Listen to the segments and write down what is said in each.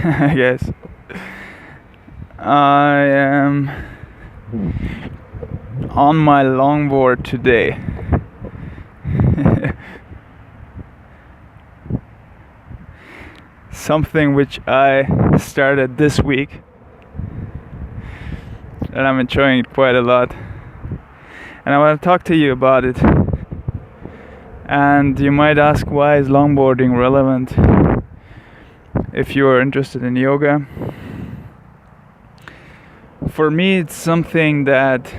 I guess. I am on my longboard today. Something which I started this week, and I'm enjoying it quite a lot. And I want to talk to you about it. And you might ask, why is longboarding relevant if you are interested in yoga? For me, it's something that,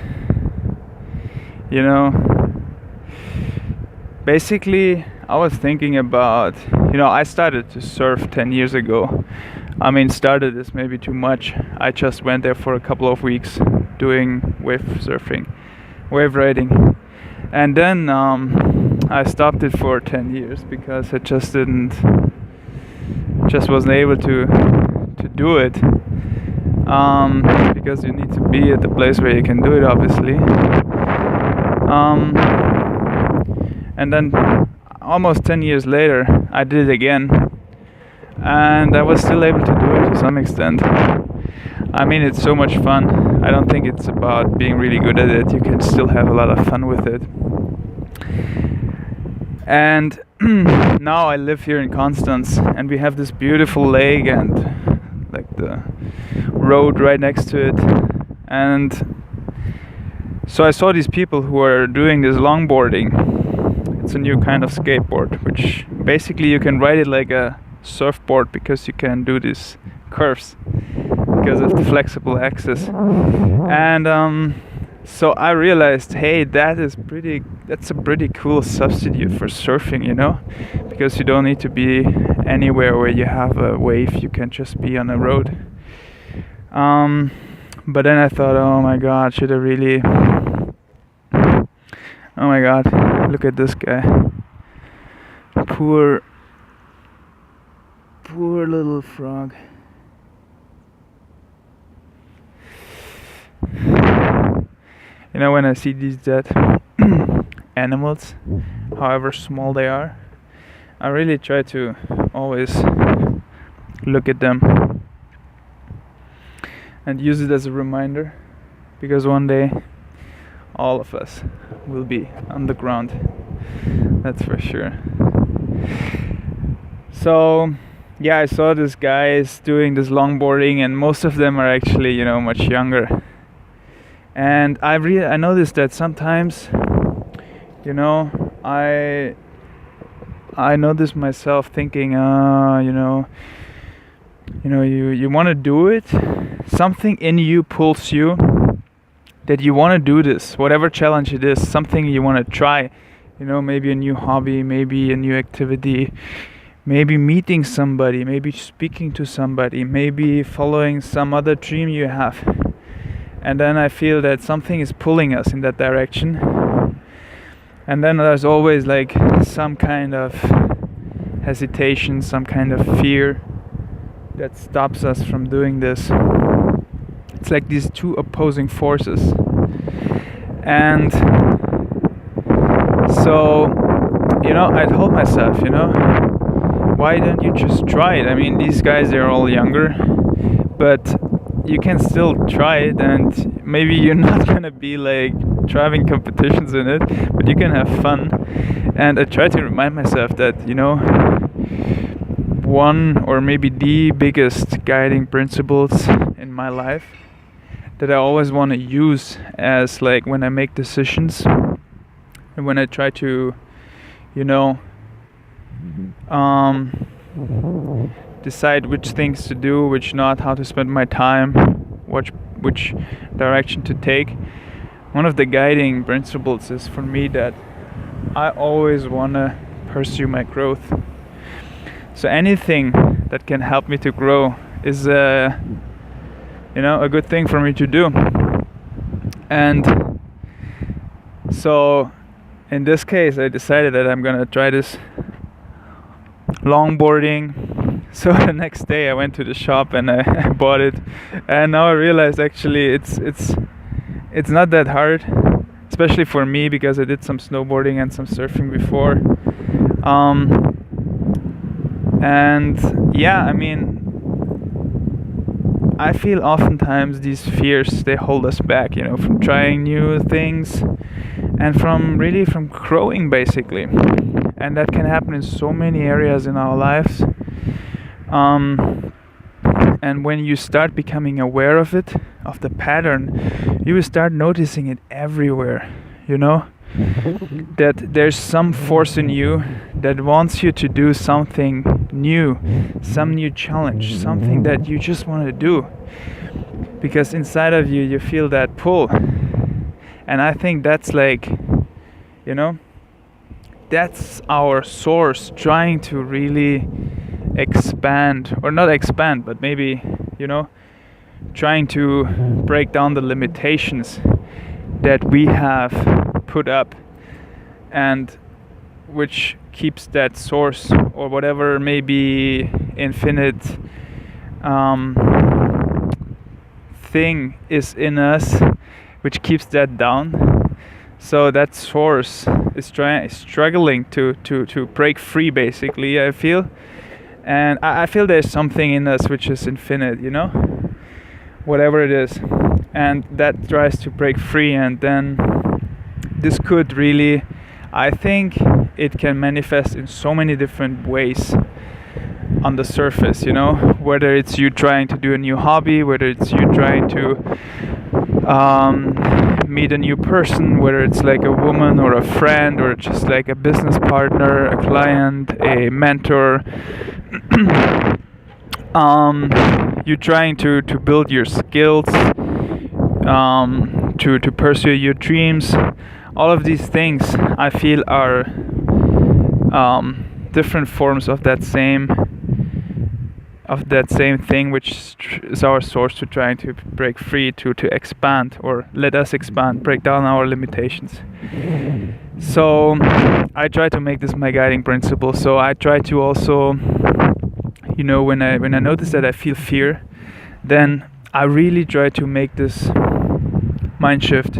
basically I was thinking about, I started to surf 10 years ago. I mean, started is maybe too much. I just went there for a couple of weeks doing wave surfing, wave riding. And then I stopped it for 10 years because I just wasn't able to do it. Because you need to be at the place where you can do it, obviously. And then almost 10 years later, I did it again, and I was still able to do it to some extent. I mean, it's so much fun. I don't think it's about being really good at it. You can still have a lot of fun with it. And now I live here in Constance, and we have this beautiful lake and like the road right next to it. And so I saw these people who are doing this longboarding. It's a new kind of skateboard, which basically you can ride it like a surfboard because you can do these curves because of the flexible axis. And so I realized, hey, that's a pretty cool substitute for surfing, because you don't need to be anywhere where you have a wave. You can just be on a road. But then I thought, oh my god, should I really? Oh my god, look at this guy. Poor little frog. When I see these dead animals, however small they are, I really try to always look at them and use it as a reminder, because one day all of us will be on the ground, that's for sure. So yeah, I saw these guys doing this longboarding, and most of them are actually much younger. And I noticed that sometimes I notice myself thinking, you want to do it, something in you pulls you that you want to do this, whatever challenge it is, something you want to try, maybe a new hobby, maybe a new activity, maybe meeting somebody, maybe speaking to somebody, maybe following some other dream you have. And then I feel that something is pulling us in that direction. And then there's always like some kind of hesitation, some kind of fear that stops us from doing this. It's like these two opposing forces. And so, I told myself, why don't you just try it? I mean, these guys, they're all younger, but you can still try it, and maybe you're not gonna be like driving competitions in it, but you can have fun. And I try to remind myself that, one or maybe the biggest guiding principles in my life that I always want to use as like when I make decisions and when I try to, decide which things to do, which not, how to spend my time, which direction to take. One of the guiding principles is for me that I always want to pursue my growth. So anything that can help me to grow is a good thing for me to do. And so in this case, I decided that I'm gonna try this longboarding. So the next day I went to the shop and I bought it, and now I realized actually it's not that hard, especially for me because I did some snowboarding and some surfing before. And yeah, I mean, I feel oftentimes these fears, they hold us back, from trying new things and from growing basically. And that can happen in so many areas in our lives. And when you start becoming aware of it, of the pattern, you will start noticing it everywhere, that there's some force in you that wants you to do something new, some new challenge, something that you just want to do. Because inside of you, you feel that pull. And I think that's that's our source trying to really expand, or not expand, but maybe, trying to break down the limitations that we have put up, and which keeps that source or whatever maybe infinite thing is in us, which keeps that down. So that source is struggling to break free basically, I feel. And I feel there's something in us which is infinite, whatever it is, and that tries to break free. And then this could really, I think it can manifest in so many different ways on the surface, whether it's you trying to do a new hobby, whether it's you trying to meet a new person, whether it's like a woman or a friend or just like a business partner, a client, a mentor. You're trying to build your skills, to pursue your dreams. All of these things I feel are different forms of that same thing, which is our source to trying to break free, to expand, or let us expand, break down our limitations. So I try to make this my guiding principle. So I try to also, when I notice that I feel fear, then I really try to make this mind shift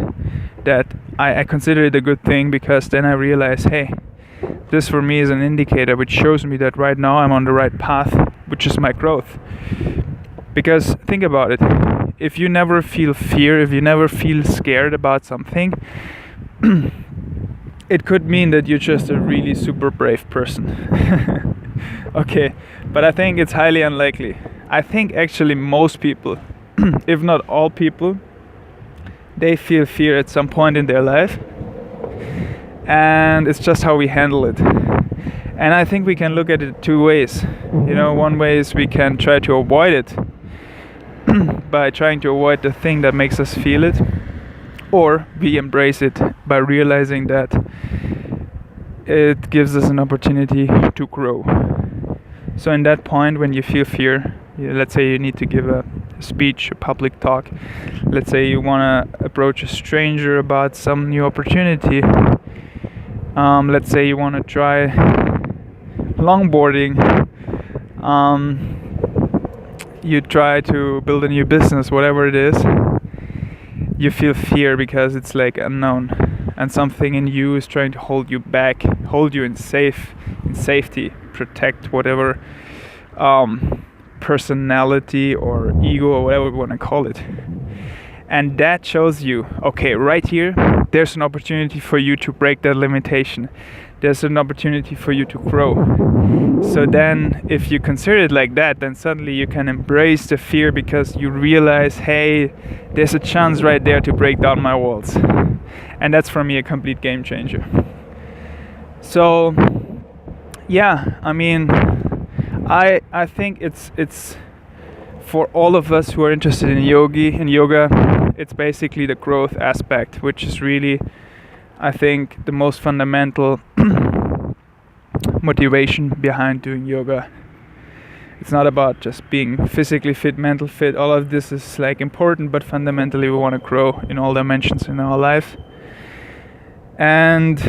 that I consider it a good thing, because then I realize, hey, this for me is an indicator which shows me that right now I'm on the right path, which is my growth. Because think about it, if you never feel fear, if you never feel scared about something, it could mean that you're just a really super brave person. Okay, but I think it's highly unlikely. I think actually most people, if not all people, they feel fear at some point in their life, and it's just how we handle it. And I think we can look at it two ways. One way is we can try to avoid it by trying to avoid the thing that makes us feel it, or we embrace it by realizing that it gives us an opportunity to grow. So in that point, when you feel fear, let's say you need to give a speech, a public talk, let's say you want to approach a stranger about some new opportunity, let's say you want to try longboarding, you try to build a new business, whatever it is, you feel fear because it's like unknown, and something in you is trying to hold you back, hold you in safety, protect whatever personality or ego or whatever we want to call it. And that shows you, okay, right here, there's an opportunity for you to break that limitation. There's an opportunity for you to grow. So then, if you consider it like that, then suddenly you can embrace the fear, because you realize, hey, there's a chance right there to break down my walls. And that's for me a complete game changer. So, yeah, I mean, I think it's for all of us who are interested in yoga, it's basically the growth aspect, which is really, I think, the most fundamental motivation behind doing yoga. It's not about just being physically fit, mental fit. All of this is like important, but fundamentally we want to grow in all dimensions in our life. And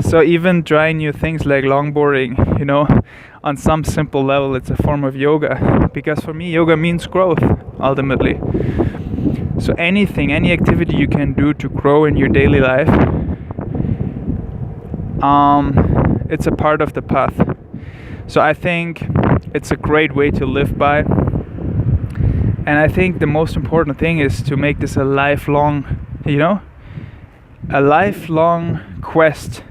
so even trying new things like longboarding, on some simple level, it's a form of yoga, because for me yoga means growth ultimately. So any activity you can do to grow in your daily life, it's a part of the path. So I think it's a great way to live by. And I think the most important thing is to make this a lifelong, a lifelong quest,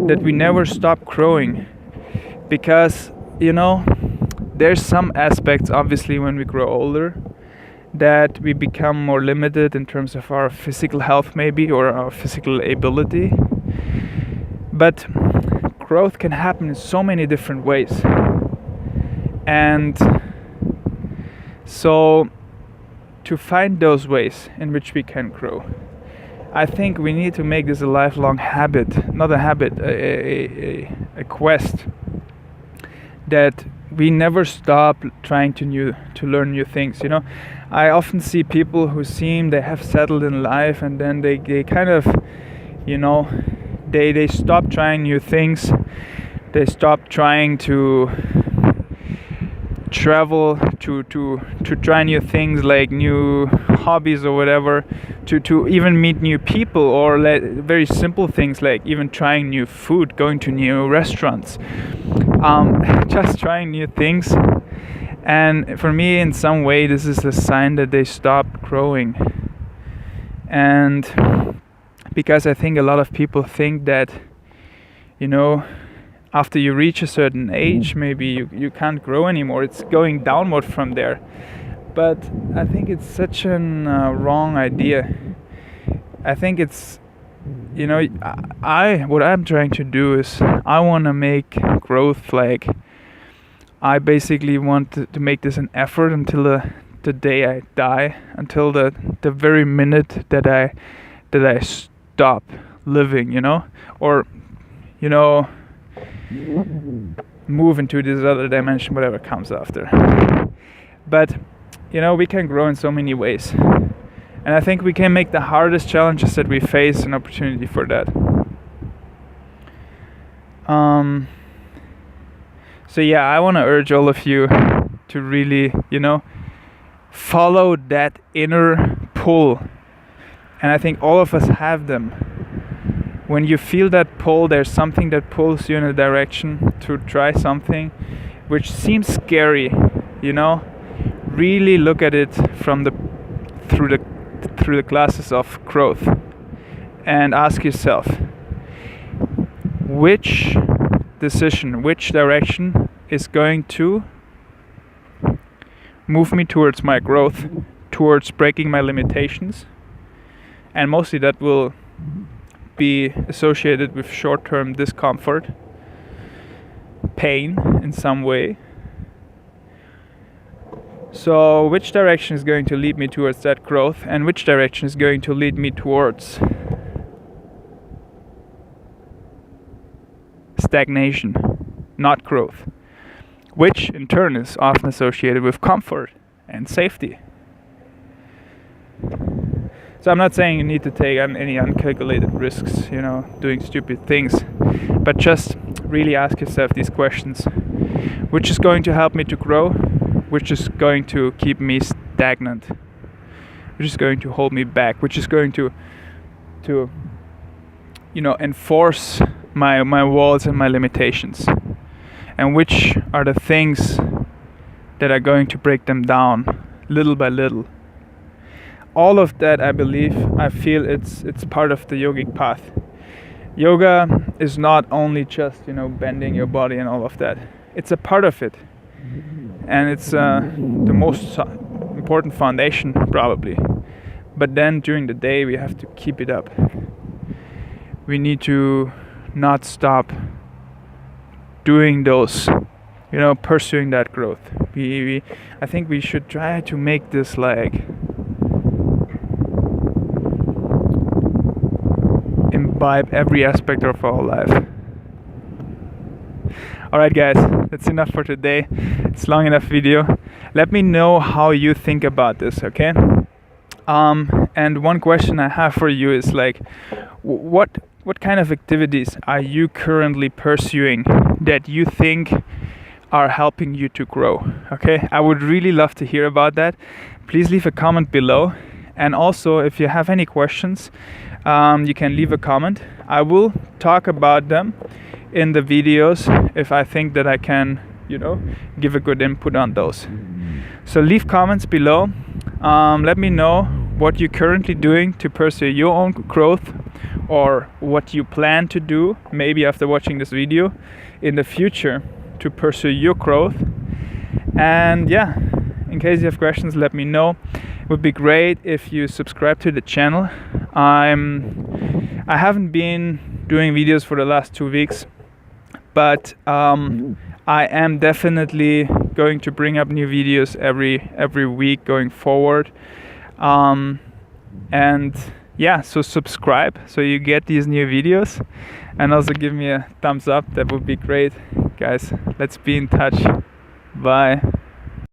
that we never stop growing. Because, there's some aspects, obviously, when we grow older, that we become more limited in terms of our physical health, maybe, or our physical ability. But growth can happen in so many different ways. And so, to find those ways in which we can grow, I think we need to make this a lifelong habit, not a habit, a quest, that we never stop trying to learn new things. I often see people who seem they have settled in life, and then they kind of, they stop trying new things. They stop trying to travel, to try new things, like new hobbies or whatever, to even meet new people, or very simple things like even trying new food, going to new restaurants, just trying new things. And for me, in some way, this is a sign that they stopped growing. And because I think a lot of people think that, after you reach a certain age, maybe you can't grow anymore. It's going downward from there. But I think it's such a wrong idea. I think it's, what I'm trying to do is I want to make growth like, I basically want to make this an effort until the day I die, until the very minute that I stop living, or move into this other dimension, whatever comes after. But we can grow in so many ways, and I think we can make the hardest challenges that we face an opportunity for that. So yeah, I want to urge all of you to really, follow that inner pull. And I think all of us have them. When you feel that pull, there's something that pulls you in a direction to try something which seems scary, really look at it through the glasses of growth, and ask yourself, which decision, which direction is going to move me towards my growth, towards breaking my limitations. And mostly that will be associated with short-term discomfort, pain in some way. So which direction is going to lead me towards that growth, and which direction is going to lead me towards stagnation, not growth, which in turn is often associated with comfort and safety. So I'm not saying you need to take any uncalculated risks, doing stupid things, but just really ask yourself these questions. Which is going to help me to grow? Which is going to keep me stagnant? Which is going to hold me back? Which is going to enforce my walls and my limitations? And which are the things that are going to break them down little by little? All of that, I feel it's part of the yogic path. Yoga is not only just bending your body and all of that. It's a part of it, and it's the most important foundation probably. But then during the day we have to keep it up. We need to not stop doing those, pursuing that growth. I think we should try to make this like imbibe every aspect of our life. Alright guys, that's enough for today. It's long enough video. Let me know how you think about this, okay? And one question I have for you is like, what kind of activities are you currently pursuing that you think are helping you to grow? Okay, I would really love to hear about that. Please leave a comment below, and also if you have any questions, you can leave a comment. I will talk about them in the videos if I think that I can give a good input on those. So leave comments below. Let me know what you're currently doing to pursue your own growth, or what you plan to do maybe after watching this video in the future to pursue your growth. And yeah, in case you have questions, let me know. It would be great if you subscribe to the channel. I haven't been doing videos for the last 2 weeks, but I am definitely going to bring up new videos every week going forward. And yeah, so subscribe so you get these new videos, and also give me a thumbs up. That would be great. Guys, let's be in touch. Bye.